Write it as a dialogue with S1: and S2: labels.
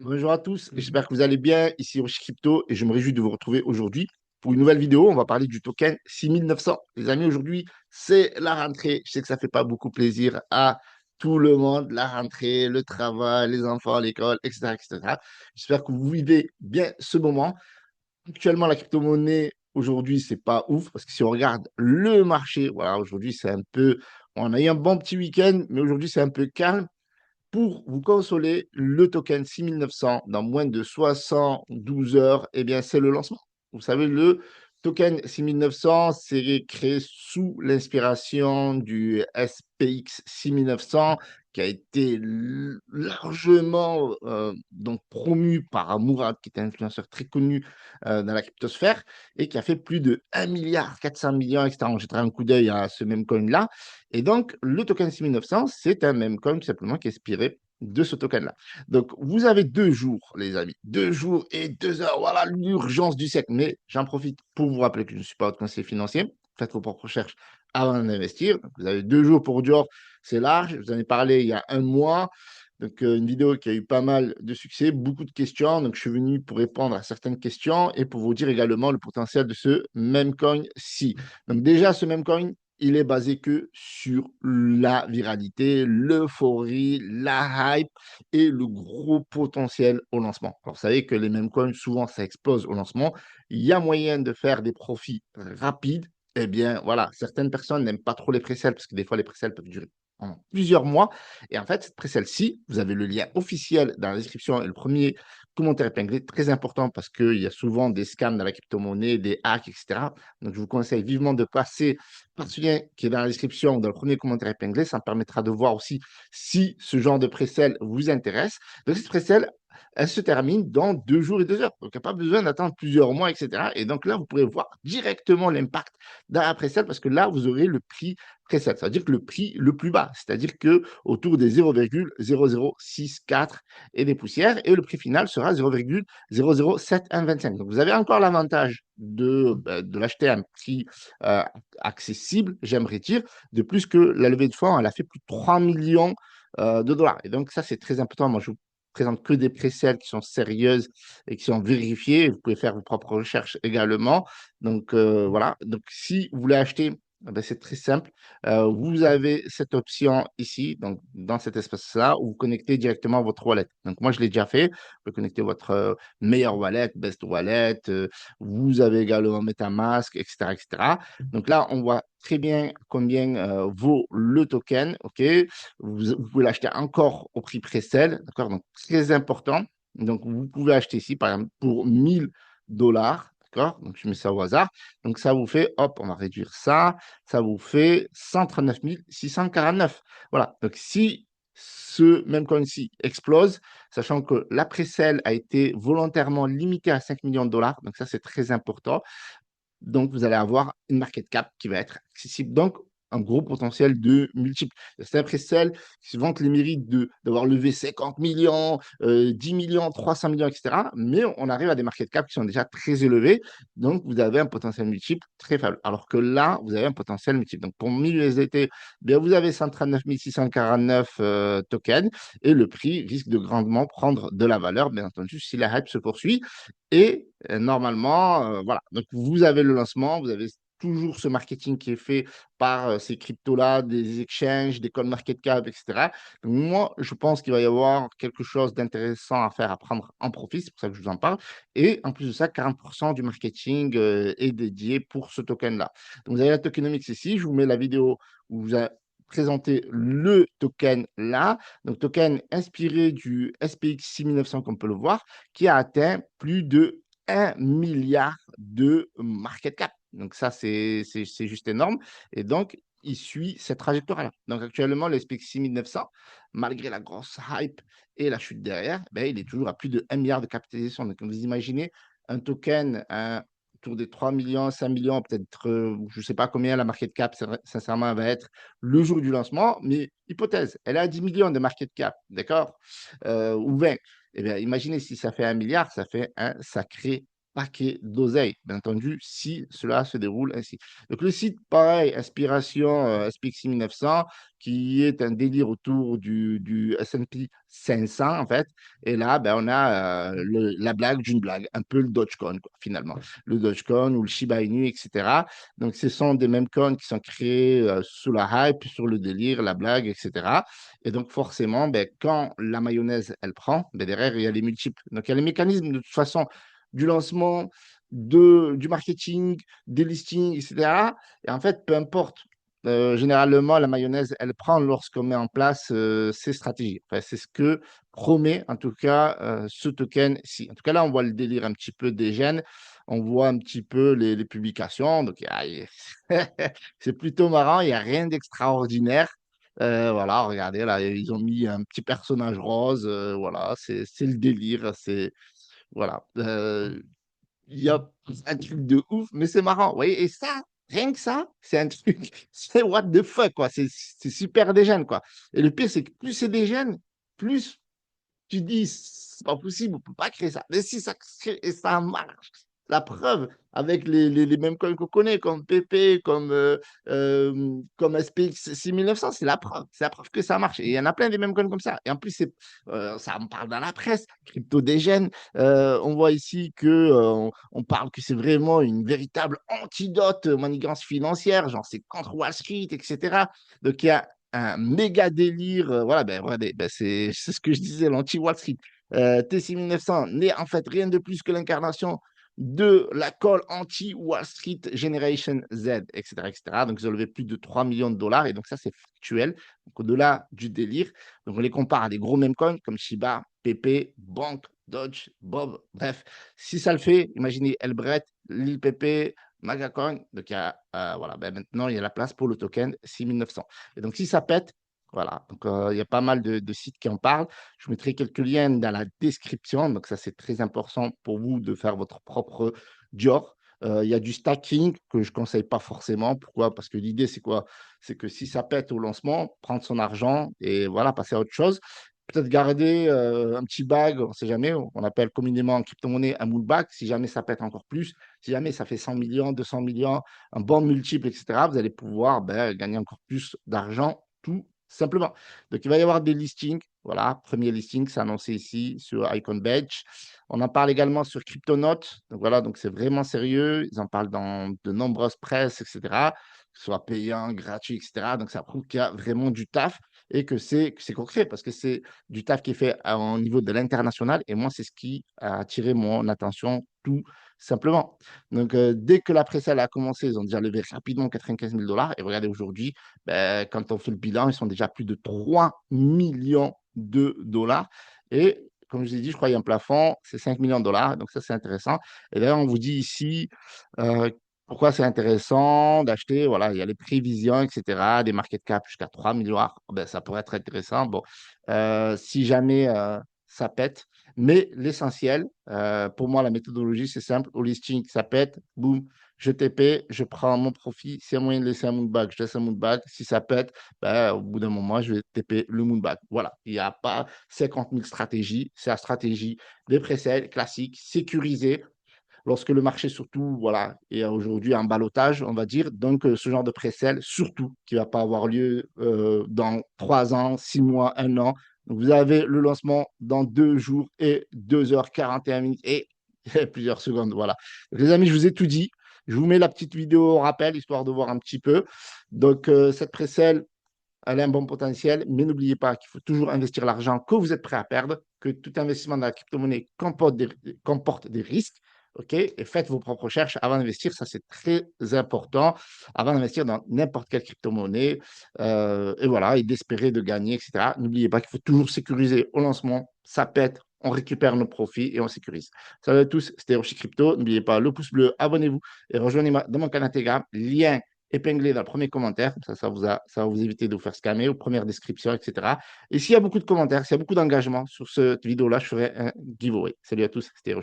S1: Bonjour à tous, j'espère que vous allez bien. Ici Roche Crypto et je me réjouis de vous retrouver aujourd'hui pour une nouvelle vidéo. On va parler du token 6900. Les amis, aujourd'hui, c'est la rentrée. Je sais que ça fait pas beaucoup plaisir à tout le monde, la rentrée, le travail, les enfants, l'école, etc., etc. J'espère que vous vivez bien ce moment. Actuellement, la crypto-monnaie, aujourd'hui, c'est pas ouf parce que si on regarde le marché, voilà, aujourd'hui, c'est un peu, on a eu un bon petit week-end, mais aujourd'hui, c'est un peu calme. Pour vous consoler, le token 6900 dans moins de 72 heures, eh bien, c'est le lancement. Vous savez, le token 6900, c'est créé sous l'inspiration du SPX 6900 qui a été largement donc promu par Mourad, qui est un influenceur très connu dans la cryptosphère et qui a fait plus de 1 milliard 400 millions, etc. On jettera un coup d'œil à ce même coin-là. Et donc, le token 6900, c'est un meme coin tout simplement qui est inspiré de ce token-là. Donc, vous avez 2 jours, les amis. 2 jours et 2 heures. Voilà l'urgence du siècle. Mais j'en profite pour vous rappeler que je ne suis pas votre conseiller financier. Faites vos propres recherches avant d'investir. Vous avez 2 jours pour Dior. C'est large. Je vous en ai parlé il y a un mois. Donc, une vidéo qui a eu pas mal de succès, beaucoup de questions. Donc, je suis venu pour répondre à certaines questions et pour vous dire également le potentiel de ce même coin-ci. Donc, déjà, ce même coin, il est basé que sur la viralité, l'euphorie, la hype et le gros potentiel au lancement. Alors, vous savez que les mêmes coins, souvent, ça explose au lancement. Il y a moyen de faire des profits rapides. Eh bien, voilà, certaines personnes n'aiment pas trop les précelles parce que des fois, les précelles peuvent durer en plusieurs mois. Et en fait, cette précelle-ci, vous avez le lien officiel dans la description et le premier commentaire épinglé, très important parce qu'il y a souvent des scams dans la crypto-monnaie, des hacks, etc. Donc, je vous conseille vivement de passer par ce lien qui est dans la description ou dans le premier commentaire épinglé. Ça me permettra de voir aussi si ce genre de précelle vous intéresse. Donc, cette précelle, elle se termine dans 2 jours et 2 heures. Donc, il n'y a pas besoin d'attendre plusieurs mois, etc. Et donc là, vous pourrez voir directement l'impact dans la précelle parce que là, vous aurez le prix précelle. Ça veut dire que le prix le plus bas, c'est-à-dire que autour des 0,0064 et des poussières, et le prix final sera 0,007125. Donc, vous avez encore l'avantage de l'acheter à un prix euh, accessible, j'aimerais dire, de plus que la levée de fonds, elle a fait plus de 3 millions de dollars. Et donc, ça, c'est très important. Moi, je vous présente que des précelles qui sont sérieuses et qui sont vérifiées. Vous pouvez faire vos propres recherches également. Donc, voilà. Donc, si vous voulez acheter, eh ben, c'est très simple. Vous avez cette option ici, donc dans cet espace-là, où vous connectez directement votre wallet. Donc, moi, je l'ai déjà fait. Vous pouvez connecter votre meilleur wallet, best wallet. Vous avez également MetaMask, etc., etc. Donc là, on voit très bien combien vaut le token. OK? Vous pouvez l'acheter encore au prix pré-sale. D'accord? Donc, très important. Donc, vous pouvez acheter ici, par exemple, pour 1000 $. D'accord? Donc, je mets ça au hasard. Donc, ça vous fait, hop, on va réduire ça. Ça vous fait 139 649. Voilà. Donc, si ce même coin-ci explose, sachant que la précelle a été volontairement limitée à 5 millions de dollars, donc ça, c'est très important. Donc, vous allez avoir une market cap qui va être accessible. Donc, un gros potentiel de multiples. C'est un Prestel qui se vante les mérites d'avoir levé 50 millions, 10 millions, 300 millions, etc. Mais on arrive à des market cap qui sont déjà très élevés. Donc, vous avez un potentiel multiple très faible. Alors que là, vous avez un potentiel multiple. Donc, pour 1000 USDT, bien, vous avez 139 649 tokens et le prix risque de grandement prendre de la valeur, bien entendu, si la hype se poursuit. Et normalement, voilà. Donc, vous avez le lancement, vous avez toujours ce marketing qui est fait par ces cryptos-là, des exchanges, des CoinMarketCap, etc. Donc, moi, je pense qu'il va y avoir quelque chose d'intéressant à faire, à prendre en profit. C'est pour ça que je vous en parle. Et en plus de ça, 40% du marketing est dédié pour ce token-là. Donc, vous avez la tokenomics ici. Je vous mets la vidéo où vous a présenté le token là. Donc, token inspiré du SPX 6900, comme on peut le voir, qui a atteint plus de 1 milliard de market cap. Donc ça, c'est juste énorme. Et donc, il suit cette trajectoire-là. Donc actuellement, le SPX 6900, malgré la grosse hype et la chute derrière, ben, il est toujours à plus de 1 milliard de capitalisation. Donc, vous imaginez un token autour des 3 millions, 5 millions, peut-être, je ne sais pas combien la market cap, sincèrement, va être le jour du lancement, mais hypothèse, elle a 10 millions de market cap, d'accord, ou 20. Eh bien, imaginez si ça fait 1 milliard, ça fait un sacré paquet d'oseille, bien entendu, si cela se déroule ainsi. Donc le site, pareil, inspiration SPX 1900, qui est un délire autour du S&P 500, en fait. Et là, ben, on a la blague d'une blague, un peu le Dogecoin, quoi, finalement. Le Dogecoin ou le Shiba Inu, etc. Donc, ce sont des mêmes coins qui sont créés sous la hype, sur le délire, la blague, etc. Et donc, forcément, ben, quand la mayonnaise, elle prend, ben, derrière, il y a les multiples. Donc, il y a les mécanismes, de toute façon, du lancement, du marketing, des listings, etc. Et en fait, peu importe. Généralement, la mayonnaise, elle prend lorsqu'on met en place ces stratégies. Enfin, c'est ce que promet, en tout cas, ce token-ci. En tout cas, là, on voit le délire un petit peu des gènes. On voit un petit peu les publications. Donc, c'est plutôt marrant. Il n'y a rien d'extraordinaire. Voilà, regardez, là, ils ont mis un petit personnage rose. Voilà, c'est le délire. Voilà. Il y a un truc de ouf, mais c'est marrant. Vous voyez, et ça, rien que ça, c'est un truc, c'est what the fuck, quoi. C'est super dégène, quoi. Et le pire, c'est que plus c'est dégène, plus tu dis, c'est pas possible, on peut pas créer ça. Mais si ça crée, et ça marche. La preuve, avec les mêmes coins qu'on connaît, comme PP, comme SPX 6900, c'est la preuve. C'est la preuve que ça marche. Et il y en a plein des mêmes coins comme ça. Et en plus, ça en parle dans la presse, crypto dégène. On voit ici que on parle que c'est vraiment une véritable antidote aux manigances financières, genre c'est contre Wall Street, etc. Donc il y a un méga délire. Voilà, ben, regardez, ben, c'est ce que je disais, l'anti-Wall Street. TC 1900 n'est en fait rien de plus que l'incarnation de la call anti-Wall Street Generation Z, etc., etc. Donc, ils ont levé plus de 3 millions de dollars. Et donc, ça, c'est factuel. Donc, au-delà du délire. Donc, on les compare à des gros meme coins comme Shiba, PP, Bank, Dodge, Bob. Bref, si ça le fait, imaginez Elbret, Lil PP, Magacoin. Donc, voilà, ben, maintenant, il y a la place pour le token 6900. Et donc, si ça pète, voilà, donc il y a pas mal de sites qui en parlent. Je mettrai quelques liens dans la description. Donc, ça, c'est très important pour vous de faire votre propre Dior. Il y a du stacking que je ne conseille pas forcément. Pourquoi? Parce que l'idée, c'est quoi? C'est que si ça pète au lancement, prendre son argent et voilà, passer à autre chose. Peut-être garder un petit bag, on ne sait jamais, on appelle communément en crypto-monnaie un moon bag. Si jamais ça pète encore plus, si jamais ça fait 100 millions, 200 millions, un bon multiple, etc., vous allez pouvoir gagner encore plus d'argent tout simplement. Donc, il va y avoir des listings. Voilà, premier listing, c'est annoncé ici sur IconBedge. On en parle également sur Cryptonote. Donc, voilà, donc c'est vraiment sérieux. Ils en parlent dans de nombreuses presses, etc., que ce soit payant, gratuit, etc. Donc, ça prouve qu'il y a vraiment du taf et que c'est concret parce que c'est du taf qui est fait au niveau de l'international. Et moi, c'est ce qui a attiré mon attention tout simplement. Donc, dès que la presse elle a commencé, ils ont déjà levé rapidement 95 000 dollars. Et regardez aujourd'hui, ben, quand on fait le bilan, ils sont déjà plus de 3 millions de dollars. Et comme je vous ai dit, je crois qu'il y a un plafond, c'est 5 millions de dollars. Donc, ça, c'est intéressant. Et d'ailleurs, on vous dit ici euh, pourquoi c'est intéressant d'acheter. Voilà, il y a les prévisions, etc., des market cap jusqu'à 3 milliards. Ben, ça pourrait être intéressant. Bon, si jamais ça pète. Mais l'essentiel, pour moi, la méthodologie, c'est simple. Au listing, ça pète, boum, je TP, je prends mon profit. S'il y a moyen de laisser un moonback, je laisse un moonback. Si ça pète, ben, au bout d'un moment, je vais TP le moonback. Voilà, il n'y a pas 50 000 stratégies. C'est la stratégie des précèdes classiques, sécurisée, lorsque le marché, surtout, voilà, est aujourd'hui en balotage, on va dire. Donc, ce genre de pré-sale, surtout, qui ne va pas avoir lieu dans 3 ans, 6 mois, un an. Donc, vous avez le lancement dans 2 jours et 2h41 et plusieurs secondes. Voilà. Donc, les amis, je vous ai tout dit. Je vous mets la petite vidéo au rappel, histoire de voir un petit peu. Donc, cette pré-sale, elle a un bon potentiel, mais n'oubliez pas qu'il faut toujours investir l'argent que vous êtes prêt à perdre, que tout investissement dans la crypto-monnaie comporte des risques. OK? Et faites vos propres recherches avant d'investir. Ça, c'est très important. Avant d'investir dans n'importe quelle crypto-monnaie. Et voilà, et d'espérer de gagner, etc. N'oubliez pas qu'il faut toujours sécuriser au lancement. Ça pète, on récupère nos profits et on sécurise. Salut à tous, c'était Rocher Crypto. N'oubliez pas le pouce bleu, abonnez-vous et rejoignez-moi dans mon canal Telegram. Lien épinglé dans le premier commentaire. Ça va vous éviter de vous faire scammer aux premières descriptions, etc. Et s'il y a beaucoup de commentaires, s'il y a beaucoup d'engagement sur cette vidéo-là, je ferai un giveaway. Salut à tous, c'était Rocher.